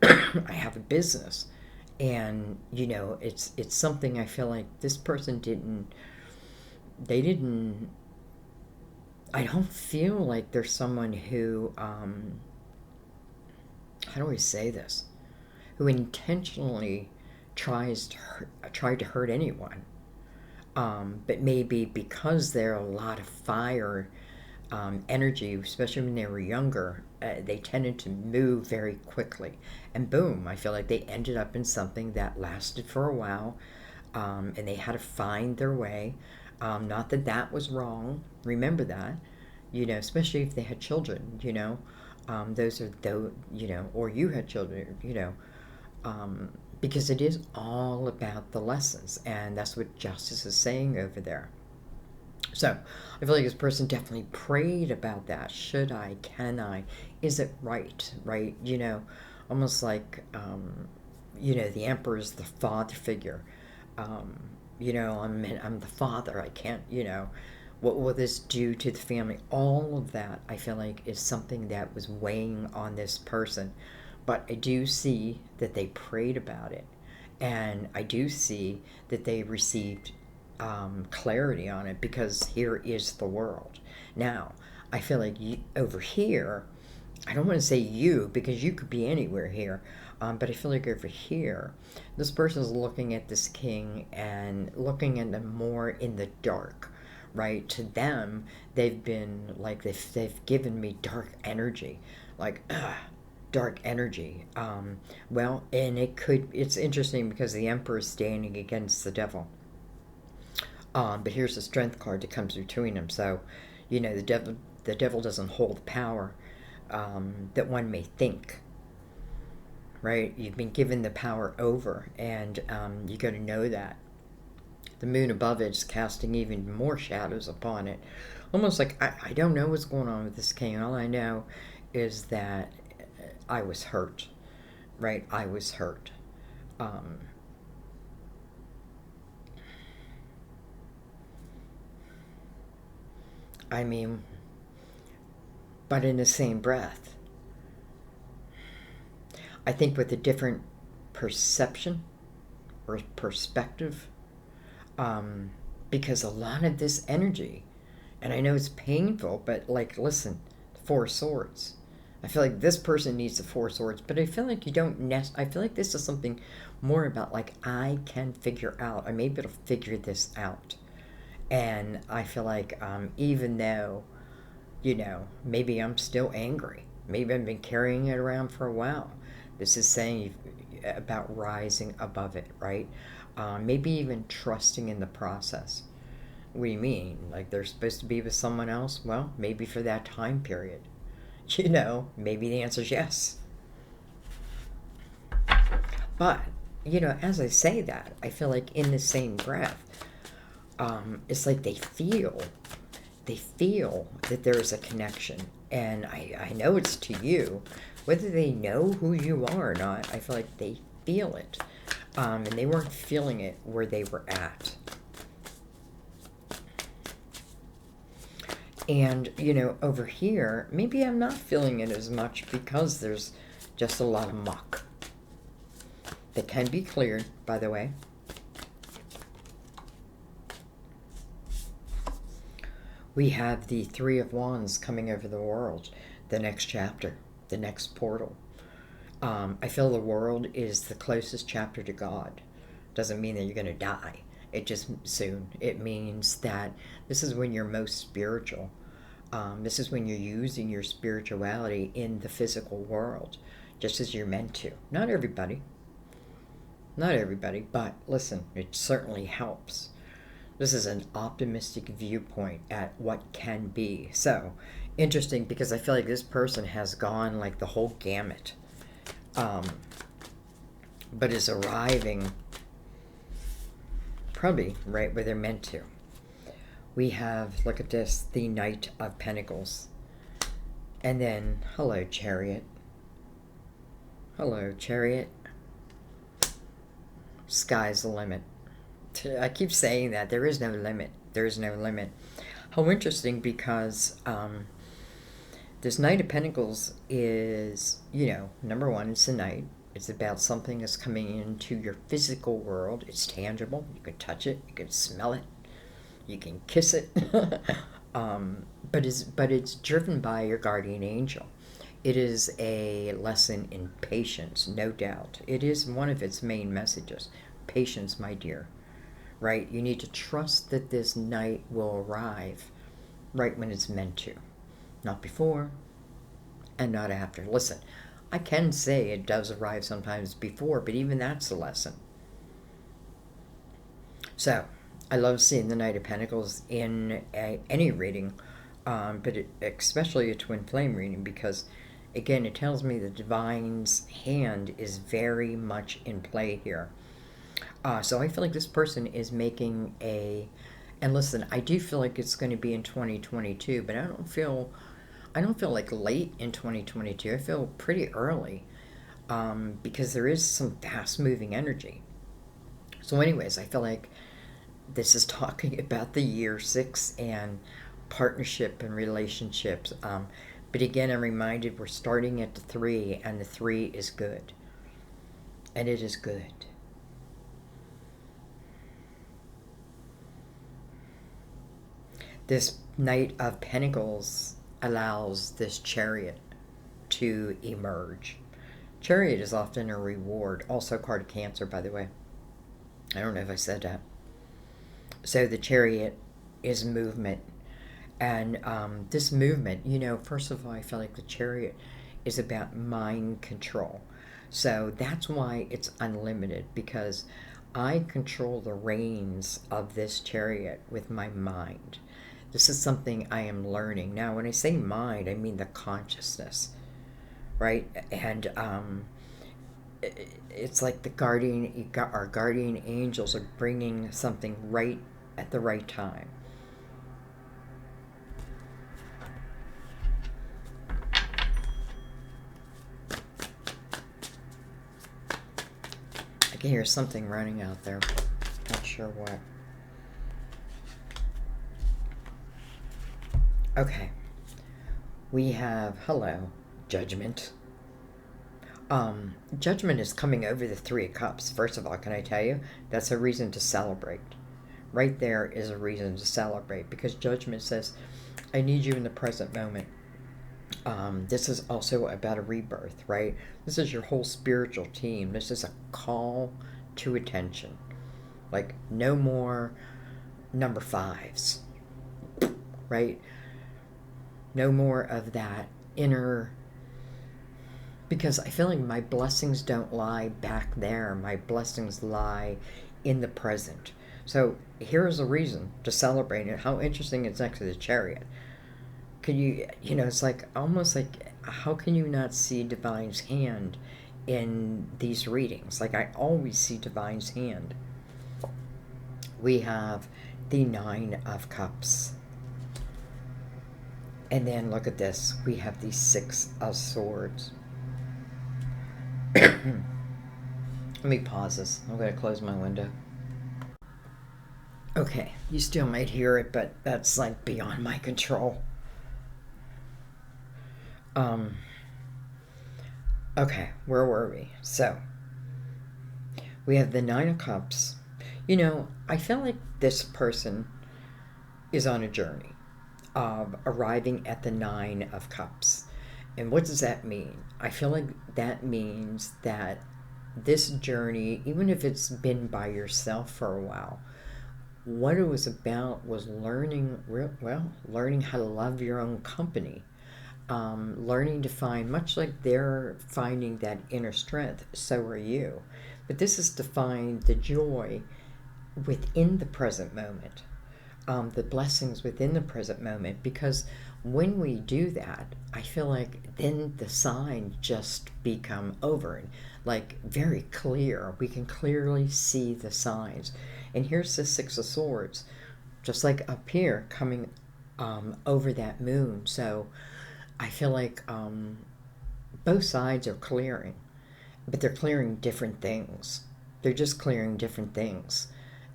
I have a business. And, it's something I feel like this person they didn't, I don't feel like there's someone who, how do I say this? Who intentionally tried to hurt anyone. But maybe because they're a lot of fire energy, especially when they were younger, they tended to move very quickly. And boom, I feel like they ended up in something that lasted for a while, and they had to find their way. Not that that was wrong. Remember that, especially if they had children, those are those, or you had children, because it is all about the lessons, and that's what justice is saying over there. So I feel like this person definitely prayed about that. Should I? Can I? Is it right? Right? Almost like, the emperor is the father figure. Um, I'm the father. I can't, what will this do to the family? All of that, I feel like, is something that was weighing on this person. But I do see that they prayed about it. And I do see that they received clarity on it, because here is the world. Now, I feel like over here, I don't want to say you, because you could be anywhere here, but I feel like over here, this person is looking at this king and looking at them more in the dark, right? To them, they've been like, they've given me dark energy, like, dark energy. Well, and it's interesting because the emperor is standing against the devil. But here's the strength card that comes between them. So, the devil doesn't hold the power that one may think. Right? You've been given the power over, and you got to know that. The moon above it is casting even more shadows upon it. Almost like, I don't know what's going on with this king. All I know is that I was hurt. Right? I was hurt. Um, I mean, but in the same breath, I think with a different perception or perspective, um, because a lot of this energy, and I know it's painful, but like, listen, Four Swords. I feel like this person needs the Four Swords, but I feel like you don't I feel like this is something more about, like, I can figure out, I'm able to figure this out. And I feel like, even though, maybe I'm still angry, maybe I've been carrying it around for a while, this is saying about rising above it, right? Maybe even trusting in the process. What do you mean? Like, they're supposed to be with someone else? Well, maybe for that time period. Maybe the answer is yes. But, as I say that, I feel like in the same breath, it's like they feel that there is a connection. And I know it's to you. Whether they know who you are or not, I feel like they feel it. And they weren't feeling it where they were at. And, over here, maybe I'm not feeling it as much because there's just a lot of muck that can be cleared, by the way. We have the Three of Wands coming over the world, the next chapter, the next portal. I feel the world is the closest chapter to God. Doesn't mean that you're going to die. It just soon. It means that this is when you're most spiritual. This is when you're using your spirituality in the physical world, just as you're meant to. Not everybody. Not everybody, but listen, it certainly helps. This is an optimistic viewpoint at what can be. So, interesting because I feel like this person has gone like the whole gamut, um, but is arriving probably right where they're meant to. We have, look at this, the Knight of Pentacles. And then, hello, Chariot. Hello, Chariot. Sky's the limit. I keep saying that. There is no limit. There is no limit. How interesting, because this Knight of Pentacles is, number one, it's a knight. It's about something that's coming into your physical world. It's tangible. You can touch it. You can smell it. You can kiss it. But it's driven by your guardian angel. It is a lesson in patience, no doubt. It is one of its main messages. Patience, my dear. Right? You need to trust that this night will arrive right when it's meant to. Not before and not after. Listen, I can say it does arrive sometimes before, but even that's a lesson. So, I love seeing the Knight of Pentacles in any reading, but especially a twin flame reading, because, again, it tells me the divine's hand is very much in play here. So I feel like this person is making and listen, I do feel like it's going to be in 2022, but I don't feel like late in 2022. I feel pretty early, because there is some fast moving energy. So anyways, I feel like this is talking about the year 6 and partnership and relationships. But again, I'm reminded we're starting at the 3, and the 3 is good. And it is good. This Knight of Pentacles allows this Chariot to emerge. Chariot is often a reward. Also a card of Cancer, by the way. I don't know if I said that. So the Chariot is movement. And this movement, first of all, I feel like the Chariot is about mind control. So that's why it's unlimited, because I control the reins of this Chariot with my mind. This is something I am learning. Now, when I say mind, I mean the consciousness, right? And it's like our guardian angels are bringing something right at the right time. I can hear something running out there. Not sure what. Okay. We have, hello, Judgment. Judgment is coming over the 3 of Cups. First of all, can I tell you, that's a reason to celebrate. Right there is a reason to celebrate, because Judgment says, I need you in the present moment. This is also about a rebirth, right? This is your whole spiritual team. This is a call to attention. Like, no more number 5s, right? No more of that inner, because I feel like my blessings don't lie back there. My blessings lie in the present. So here's a reason to celebrate it. How interesting it's next to the Chariot. Could you, it's like almost like, how can you not see Divine's hand in these readings? Like, I always see Divine's hand. We have the 9 of Cups. And then look at this. We have the 6 of Swords. Let me pause this. I'm going to close my window. Okay, you still might hear it, but that's like beyond my control. Okay, where were we? So, we have the 9 of Cups. I feel like this person is on a journey of arriving at the 9 of Cups. And what does that mean? I feel like that means that this journey, even if it's been by yourself for a while, what it was about was learning how to love your own company. Learning to find, much like they're finding that inner strength, so are you. But this is to find the joy within the present moment, the blessings within the present moment, because when we do that, I feel like then the signs just become over, like very clear. We can clearly see the signs. And here's the Six of Swords, just like up here, coming over that moon. So I feel like both sides are clearing, but they're clearing different things. They're just clearing different things.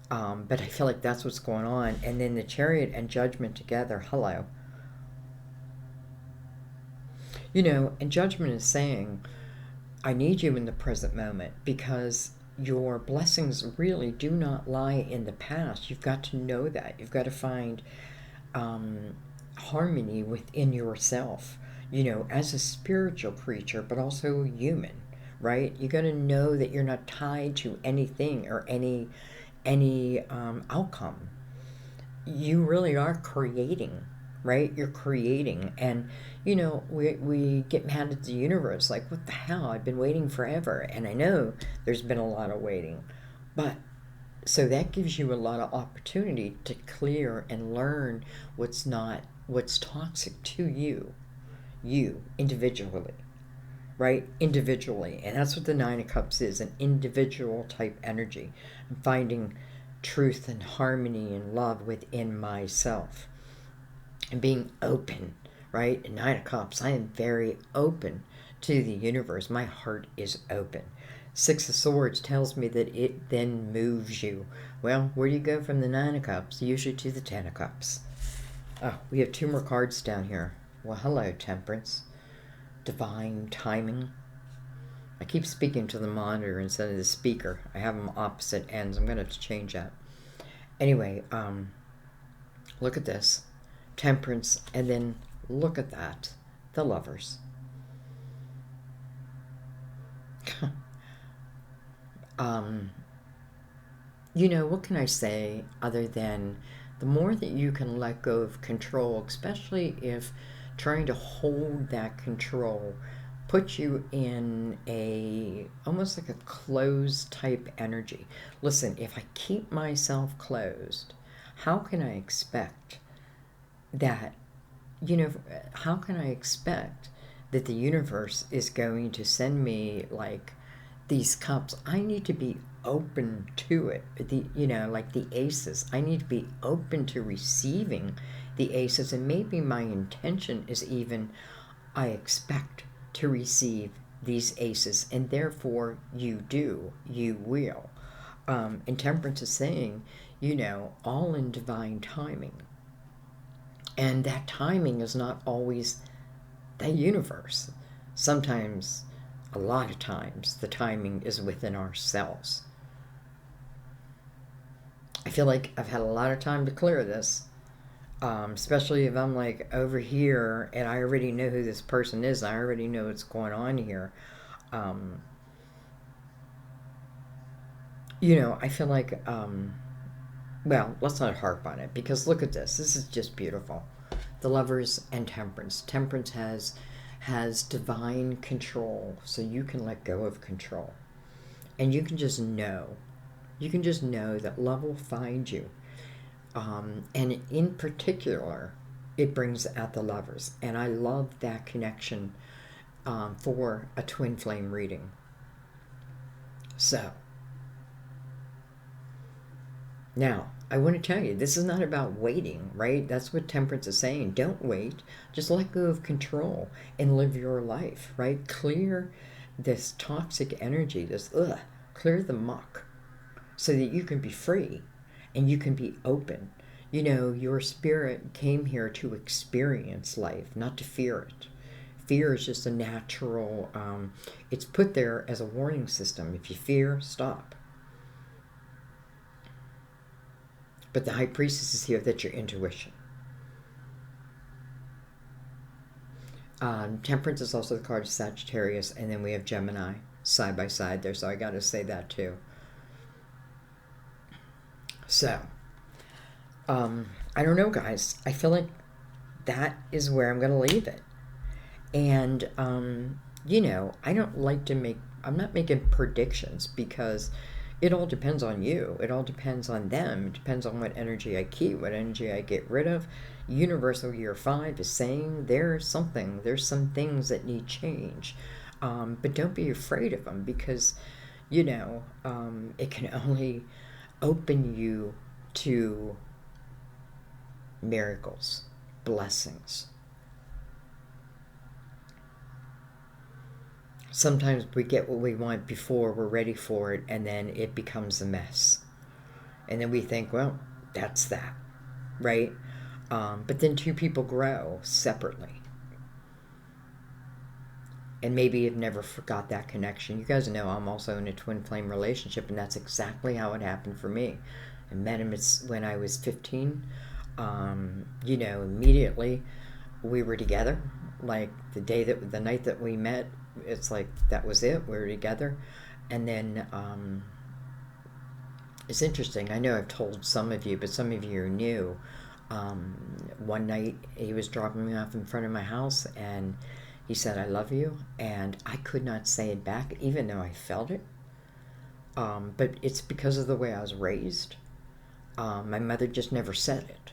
But I feel like that's what's going on. And then the Chariot and Judgment together, hello. And Judgment is saying, I need you in the present moment, because your blessings really do not lie in the past. You've got to know that. You've got to find harmony within yourself, as a spiritual creature, but also human, right? You got to know that you're not tied to anything or any outcome. You really are creating, right? You're creating. And we get mad at the universe, like, what the hell, I've been waiting forever. And I know there's been a lot of waiting, but so that gives you a lot of opportunity to clear and learn what's toxic to you individually, right? Individually. And that's what the Nine of Cups is, an individual type energy. I'm finding truth and harmony and love within myself and being open, right? And Nine of Cups, I am very open to the universe. My heart is open. Six of Swords tells me that it then moves you. Well, where do you go from the Nine of Cups? Usually to the Ten of Cups. Oh, we have two more cards down here. Well, hello, Temperance. Divine timing. I keep speaking to the monitor instead of the speaker. I have them opposite ends. I'm going to have to change that. Anyway, look at this. Temperance, and then look at that. The Lovers. What can I say other than the more that you can let go of control, especially if trying to hold that control puts you in almost like a closed type energy. Listen, if I keep myself closed, how can I expect that, how can I expect that the universe is going to send me like these cups? I need to be open to it. Like the aces, I need to be open to receiving the aces. And maybe my intention is even, I expect to receive these aces, and therefore you will. And Temperance is saying, all in divine timing. And that timing is not always the universe. Sometimes, a lot of times, the timing is within ourselves. I feel like I've had a lot of time to clear this, especially if I'm like over here and I already know who this person is. I already know what's going on here. I feel like, well, let's not harp on it, because look at this. This is just beautiful. The Lovers and Temperance. Temperance has divine control, so you can let go of control. And you can just know. You can just know that love will find you. And in particular, it brings out the Lovers. And I love that connection for a twin flame reading. So, now, I want to tell you, this is not about waiting, right? That's what Temperance is saying. Don't wait. Just let go of control and live your life, right? Clear this toxic energy, clear the muck, so that you can be free and you can be open. Your spirit came here to experience life, not to fear it. Fear is just a natural, it's put there as a warning system. If you fear, stop. But the High Priestess is here, that's your intuition. Temperance is also the card of Sagittarius, and then we have Gemini side by side there, so I got to say that too. So, I don't know, guys. I feel like that is where I'm going to leave it. And, I don't like to make I'm not making predictions because it all depends on you. It all depends on them. It depends on what energy I keep, what energy I get rid of. Universal Year 5 is saying there's some things that need change. But don't be afraid of them because, it can only open you to miracles, blessings. Sometimes we get what we want before we're ready for it, and then it becomes a mess. And then we think, well, that's that, right? But then two people grow separately. And maybe you've never forgot that connection. You guys know I'm also in a twin flame relationship, and that's exactly how it happened for me. I met him when I was 15. Immediately we were together. Like the night that we met, it's like that was it. We were together, and then it's interesting. I know I've told some of you, but some of you are new. One night he was dropping me off in front of my house, and he said, "I love you," and I could not say it back, even though I felt it. But it's because of the way I was raised. My mother just never said it.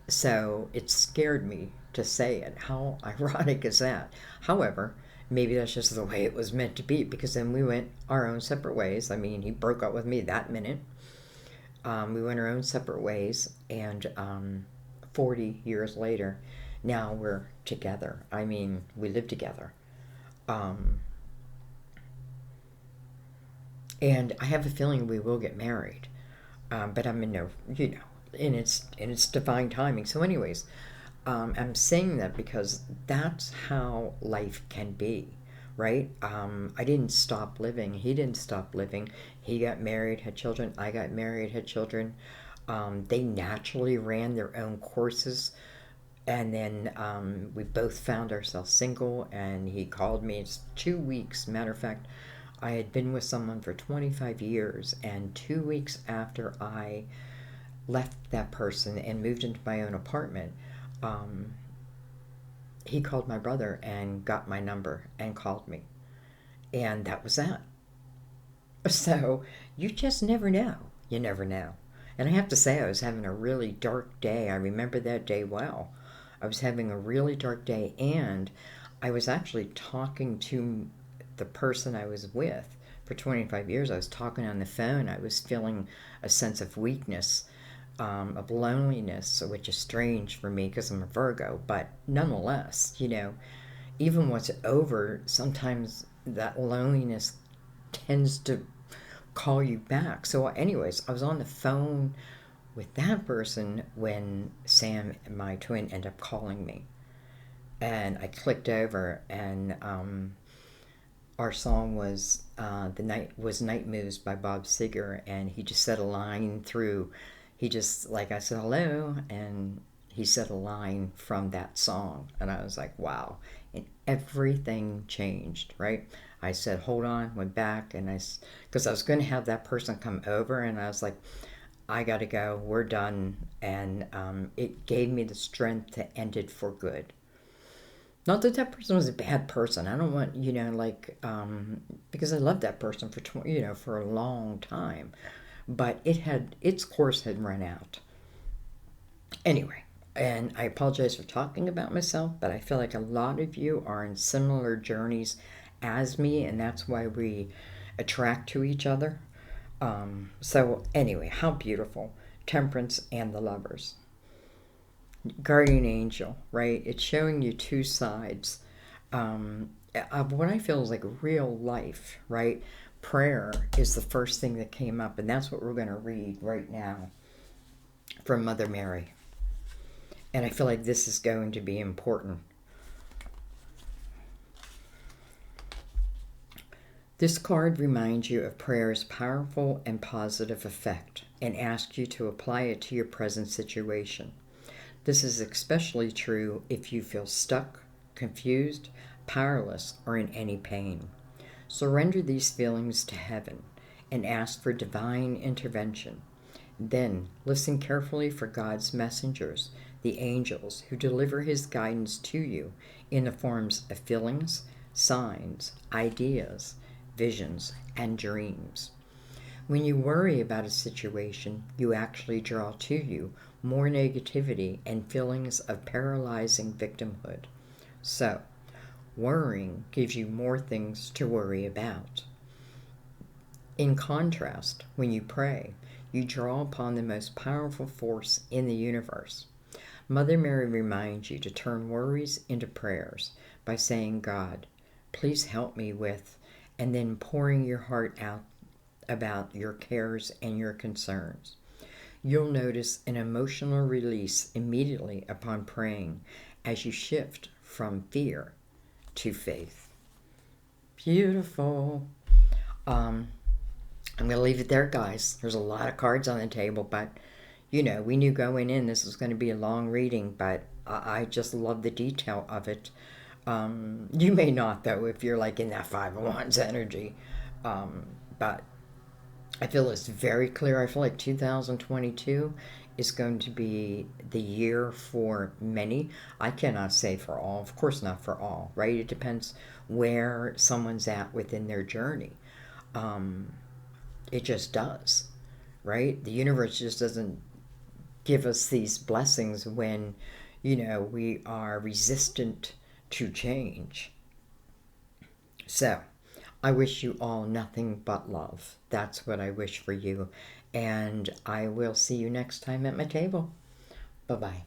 So it scared me to say it. How ironic is that? However, maybe that's just the way it was meant to be because then we went our own separate ways. I mean, he broke up with me that minute. We went our own separate ways, and 40 years later, now we're together. I mean, we live together. Um, and I have a feeling we will get married. But I'm in no, in its divine timing. So, anyways, I'm saying that because that's how life can be, right? I didn't stop living. He didn't stop living. He got married, had children. I got married, had children. They naturally ran their own courses. And then we both found ourselves single, and he called me. It's 2 weeks. Matter of fact, I had been with someone for 25 years, and 2 weeks after I left that person and moved into my own apartment, um, he called my brother and got my number and called me. And that was that. So you just never know. You never know. And I have to say, I was having a really dark day. I remember that day well. I was having a really dark day, and I was actually talking to the person I was with for 25 years. I was talking on the phone. I was feeling a sense of weakness, of loneliness, which is strange for me because I'm a Virgo. But nonetheless, even what's over, sometimes that loneliness tends to call you back. So, anyways, I was on the phone with that person when Sam, my twin, ended up calling me. And I clicked over, and our song was Night Moves by Bob Seger, and he just said a line through. He just, like, I said hello, and he said a line from that song, and I was like, wow. And everything changed, right? I said, hold on, went back, and because I was going to have that person come over, and I was like, I gotta go, we're done. And it gave me the strength to end it for good. Not that that person was a bad person. I don't want, because I loved that person for, for a long time. But its course had run out. Anyway, and I apologize for talking about myself, but I feel like a lot of you are in similar journeys as me, and that's why we attract to each other. So anyway, how beautiful. Temperance and the Lovers. Guardian Angel, right? It's showing you two sides of what I feel is like real life, right? Prayer is the first thing that came up, and that's what we're going to read right now from Mother Mary. And I feel like this is going to be important. This card reminds you of prayer's powerful and positive effect and asks you to apply it to your present situation. This is especially true if you feel stuck, confused, powerless, or in any pain. Surrender these feelings to heaven and ask for divine intervention. Then listen carefully for God's messengers, the angels, who deliver his guidance to you in the forms of feelings, signs, ideas, visions and dreams. When you worry about a situation, you actually draw to you more negativity and feelings of paralyzing victimhood. So, worrying gives you more things to worry about. In contrast, when you pray, you draw upon the most powerful force in the universe. Mother Mary reminds you to turn worries into prayers by saying, God, please help me with, and then pouring your heart out about your cares and your concerns. You'll notice an emotional release immediately upon praying as you shift from fear to faith. Beautiful. I'm going to leave it there, guys. There's a lot of cards on the table, but we knew going in this was going to be a long reading, but I just love the detail of it. You may not, though, if you're like in that Five of Wands energy. But I feel it's very clear. I feel like 2022 is going to be the year for many. I cannot say for all. Of course not for all, right? It depends where someone's at within their journey. It just does, right? The universe just doesn't give us these blessings when, we are resistant to change. So, I wish you all nothing but love. That's what I wish for you. And I will see you next time at my table. Bye-bye.